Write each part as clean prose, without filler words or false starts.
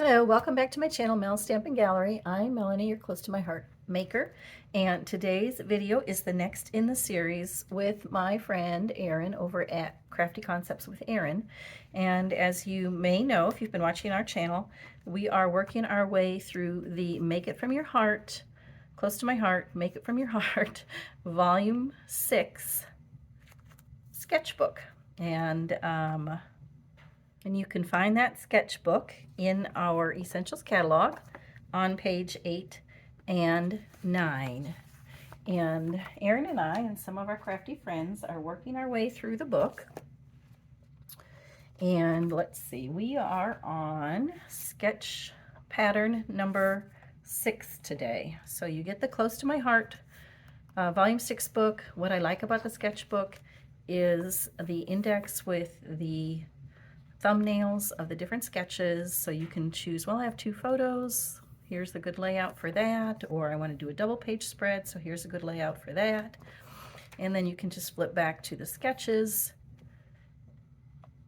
Hello, welcome back to my channel, Mel's Stampin' Gallery. I'm Melanie, your close to my heart maker, and today's video is the next in the series with my friend Erin over at Crafty Concepts with Erin. And as you may know, if you've been watching our channel, we are working our way through the Make It From Your Heart, Close to My Heart, Make It From Your Heart, Volume 6 sketchbook. And you can find that sketchbook in our Essentials catalog on page 8 and 9. And Erin and I and some of our crafty friends are working our way through the book. And let's see, we are on sketch pattern number 6 today. So you get the Close to My Heart volume 6 book. What I like about the sketchbook is the index with the thumbnails of the different sketches, so you can choose, well, I have 2 photos, here's the good layout for that, or I want to do a double page spread, so here's a good layout for that. And then you can just flip back to the sketches,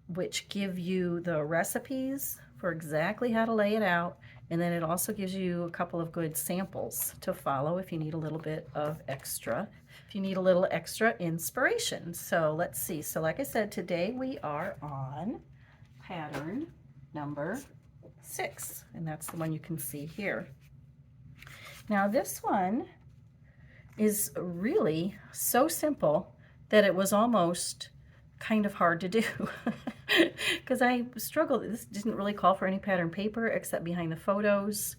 which give you the recipes for exactly how to lay it out, and then it also gives you a couple of good samples to follow if you need a little bit of extra, if you need a little extra inspiration. So let's see, so like I said, today we are on pattern number 6, and that's the one you can see here. Now this one is really so simple that it was almost kind of hard to do because I struggled. This didn't really call for any pattern paper except behind the photos.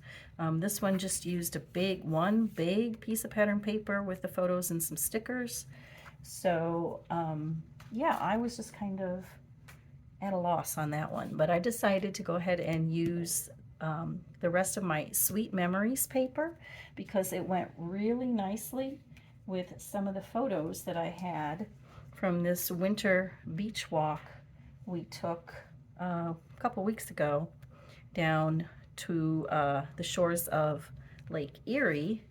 This one just used one big piece of pattern paper with the photos and some stickers. So yeah, I was just kind of at a loss on that one, but I decided to go ahead and use the rest of my Sweet Memories paper because it went really nicely with some of the photos that I had from this winter beach walk we took a couple weeks ago down to the shores of Lake Erie.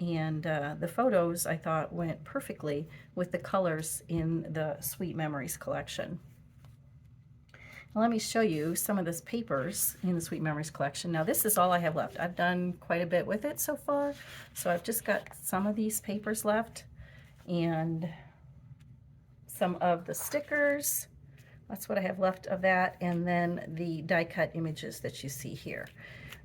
And the photos I thought went perfectly with the colors in the Sweet Memories collection. Let me show you some of these papers in the Sweet Memories collection. Now this is all I have left. I've done quite a bit with it so far, so I've just got some of these papers left and some of the stickers. That's what I have left of that, and then the die cut images that you see here.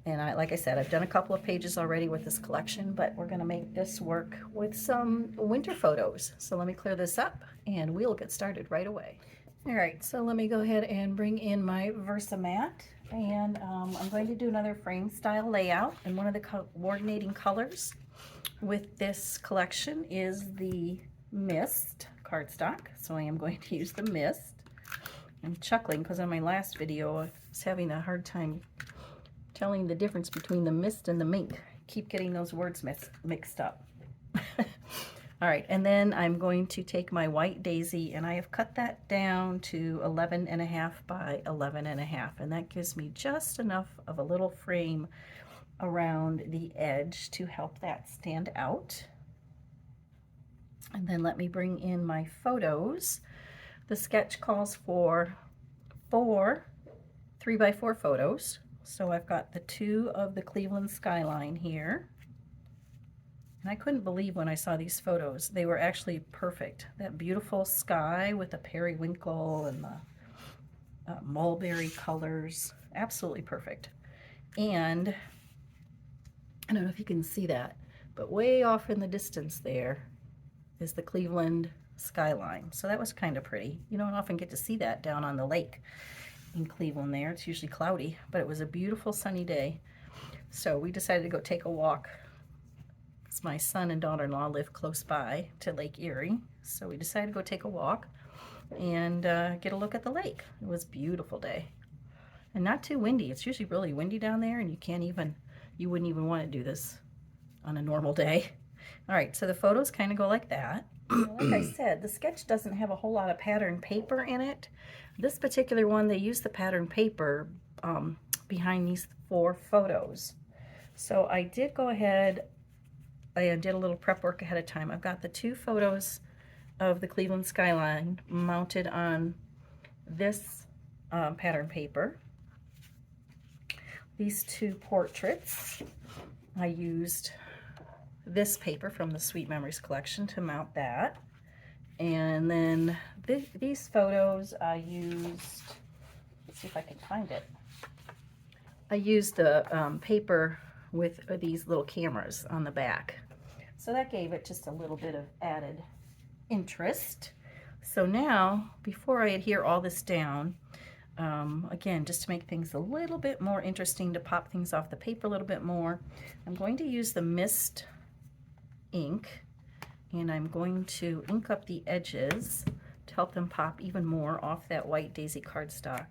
And like I said, I've done a couple of pages already with this collection, but we're going to make this work with some winter photos. So let me clear this up and we'll get started right away. All right, so let me go ahead and bring in my Versamat, and I'm going to do another frame style layout, and one of the coordinating colors with this collection is the Mist cardstock, so I am going to use the Mist. I'm chuckling because on my last video I was having a hard time telling the difference between the Mist and the Mink. I keep getting those words mixed up. All right, and then I'm going to take my white daisy, and I have cut that down to 11.5 by 11.5, and that gives me just enough of a little frame around the edge to help that stand out. And then let me bring in my photos. The sketch calls for 4 3x4 photos, so I've got the 2 of the Cleveland skyline here. And I couldn't believe when I saw these photos. They were actually perfect. That beautiful sky with the periwinkle and the mulberry colors. Absolutely perfect. And I don't know if you can see that, but way off in the distance there is the Cleveland skyline. So that was kind of pretty. You don't often get to see that down on the lake in Cleveland there. It's usually cloudy, but it was a beautiful sunny day. So we decided to go take a walk. My son and daughter-in-law live close by to Lake Erie, so we decided to go take a walk and get a look at the lake. It was a beautiful day and not too windy. It's usually really windy down there, and you wouldn't even want to do this on a normal day. All right, so the photos kind of go like that. Like I said, the sketch doesn't have a whole lot of pattern paper in it. This particular one, they use the pattern paper behind these 4 photos. So I did go ahead, I did a little prep work ahead of time. I've got the 2 photos of the Cleveland skyline mounted on this pattern paper. these two portraits, I used this paper from the Sweet Memories collection to mount that. And then these photos I used, let's see if I can find it. I used the paper with these little cameras on the back. So that gave it just a little bit of added interest. So now, before I adhere all this down, again, just to make things a little bit more interesting, to pop things off the paper a little bit more, I'm going to use the mist ink, and I'm going to ink up the edges to help them pop even more off that white daisy cardstock.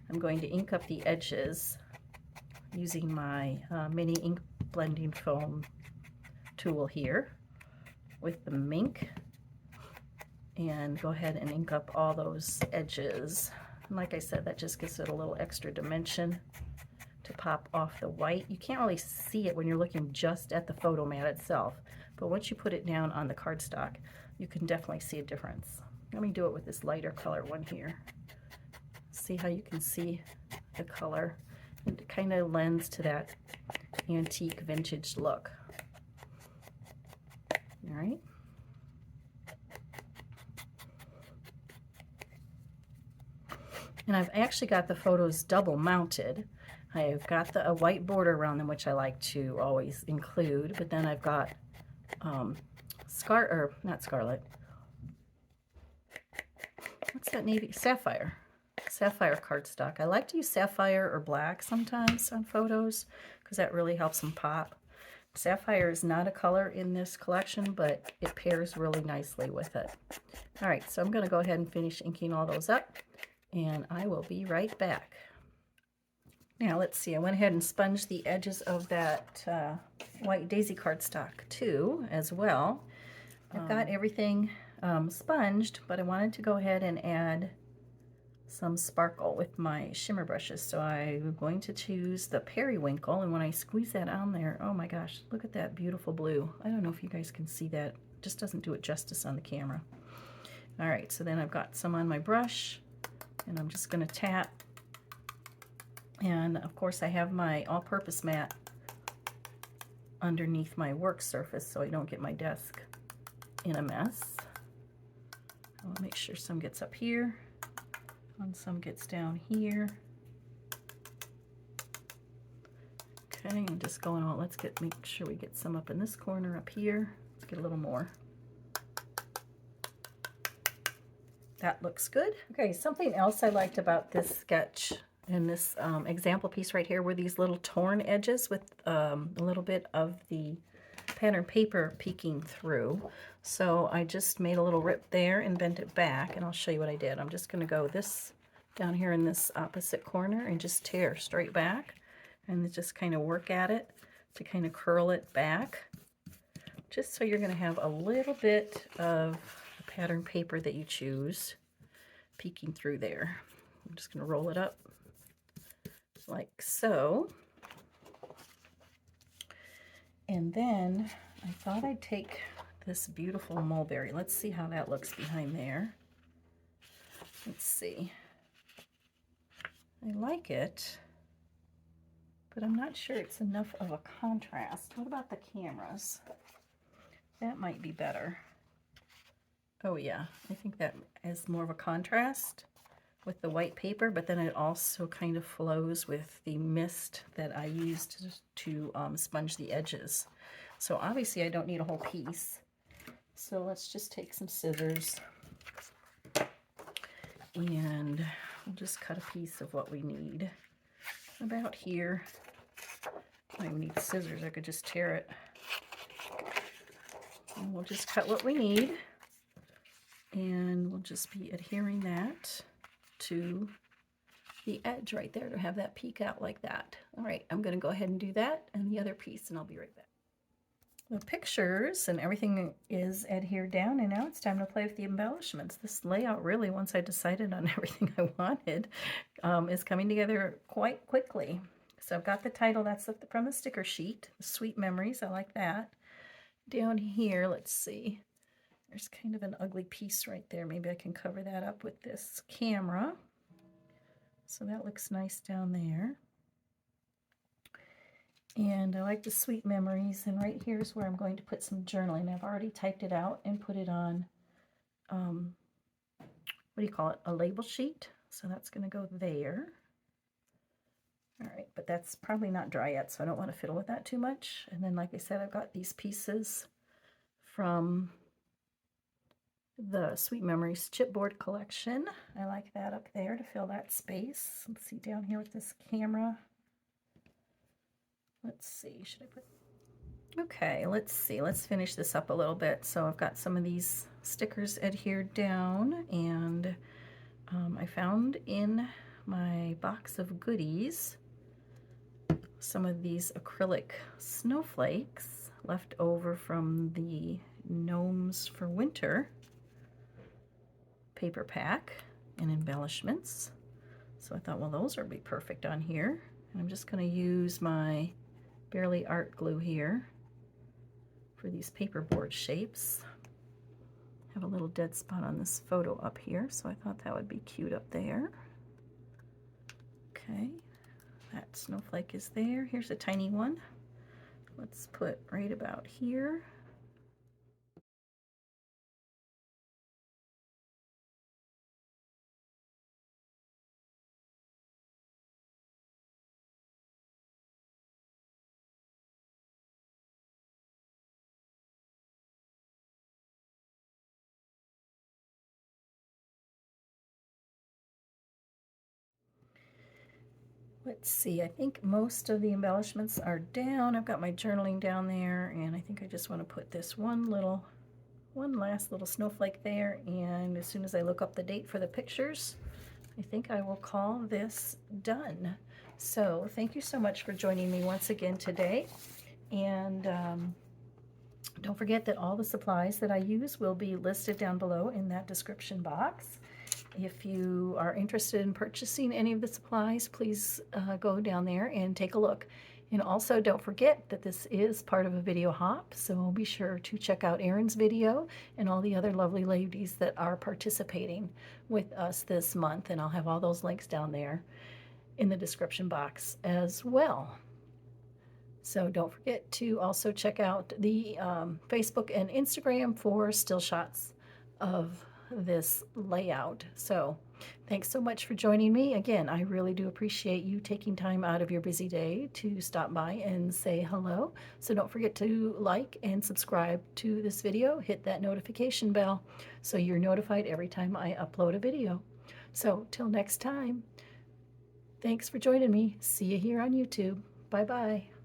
I'm going to ink up the edges using my mini ink blending foam tool here with the Mink, and go ahead and ink up all those edges. And like I said, that just gives it a little extra dimension to pop off the white. You can't really see it when you're looking just at the photo mat itself, but once you put it down on the cardstock, you can definitely see a difference. Let me do it with this lighter color one here. See how you can see the color? It kind of lends to that antique vintage look. All right. And I've actually got the photos double mounted. I've got a white border around them, which I like to always include, but then I've got not scarlet. What's that navy? Sapphire. Sapphire cardstock. I like to use sapphire or black sometimes on photos because that really helps them pop. Sapphire is not a color in this collection, but it pairs really nicely with it. All right, so I'm going to go ahead and finish inking all those up, and I will be right back. Now let's see, I went ahead and sponged the edges of that white daisy cardstock too as well. I've got everything sponged, but I wanted to go ahead and add some sparkle with my shimmer brushes. So I'm going to choose the periwinkle, and when I squeeze that on there, oh my gosh, look at that beautiful blue. I don't know if you guys can see that. It just doesn't do it justice on the camera. All right, so then I've got some on my brush, and I'm just going to tap. And of course I have my all-purpose mat underneath my work surface so I don't get my desk in a mess. I want to make sure some gets up here and some gets down here. Okay, and just going on, make sure we get some up in this corner up here. Let's get a little more. That looks good. Okay, something else I liked about this sketch and this example piece right here were these little torn edges with a little bit of the pattern paper peeking through. So I just made a little rip there and bent it back, and I'll show you what I did. I'm just going to go this down here in this opposite corner and just tear straight back, and just kind of work at it to kind of curl it back, just so you're going to have a little bit of the pattern paper that you choose peeking through there. I'm just going to roll it up like so. And then I thought I'd take this beautiful mulberry. Let's see how that looks behind there. Let's see. I like it, but I'm not sure it's enough of a contrast. What about the cameras? That might be better. Oh yeah, I think that is more of a contrast with the white paper, but then it also kind of flows with the mist that I used to sponge the edges. So obviously I don't need a whole piece. So let's just take some scissors and we'll just cut a piece of what we need. About here. I don't even need scissors, I could just tear it. And we'll just cut what we need, and we'll just be adhering that to the edge right there to have that peek out like that. All right, I'm going to go ahead and do that and the other piece, and I'll be right back. The pictures and everything is adhered down, and now it's time to play with the embellishments. This layout really, once I decided on everything I wanted, is coming together quite quickly. So I've got the title, that's from the sticker sheet, Sweet Memories, I like that. Down here, let's see. There's kind of an ugly piece right there. Maybe I can cover that up with this camera. So that looks nice down there. And I like the Sweet Memories, and right here's where I'm going to put some journaling. I've already typed it out and put it on, what do you call it, a label sheet. So that's going to go there. All right, but that's probably not dry yet, so I don't want to fiddle with that too much. And then, like I said, I've got these pieces from the Sweet Memories chipboard collection. I like that up there to fill that space. Let's see down here with this camera. Let's see, should I put... Okay, let's see. Let's finish this up a little bit. So I've got some of these stickers adhered down, and I found in my box of goodies some of these acrylic snowflakes left over from the Gnomes for Winter paper pack and embellishments. So I thought, well, those would be perfect on here. And I'm just going to use my Barely Art glue here for these paperboard shapes. I have a little dead spot on this photo up here, so I thought that would be cute up there. Okay, that snowflake is there. Here's a tiny one. Let's put right about here. Let's see, I think most of the embellishments are down. I've got my journaling down there, and I think I just want to put this one last little snowflake there, and as soon as I look up the date for the pictures, I think I will call this done. So thank you so much for joining me once again today, and don't forget that all the supplies that I use will be listed down below in that description box. If you are interested in purchasing any of the supplies, please go down there and take a look. And also don't forget that this is part of a video hop, so be sure to check out Erin's video and all the other lovely ladies that are participating with us this month. And I'll have all those links down there in the description box as well. So don't forget to also check out the Facebook and Instagram for still shots of this layout. So thanks so much for joining me. Again, I really do appreciate you taking time out of your busy day to stop by and say hello. So don't forget to like and subscribe to this video. Hit that notification bell so you're notified every time I upload a video. So till next time, thanks for joining me. See you here on YouTube. Bye-bye.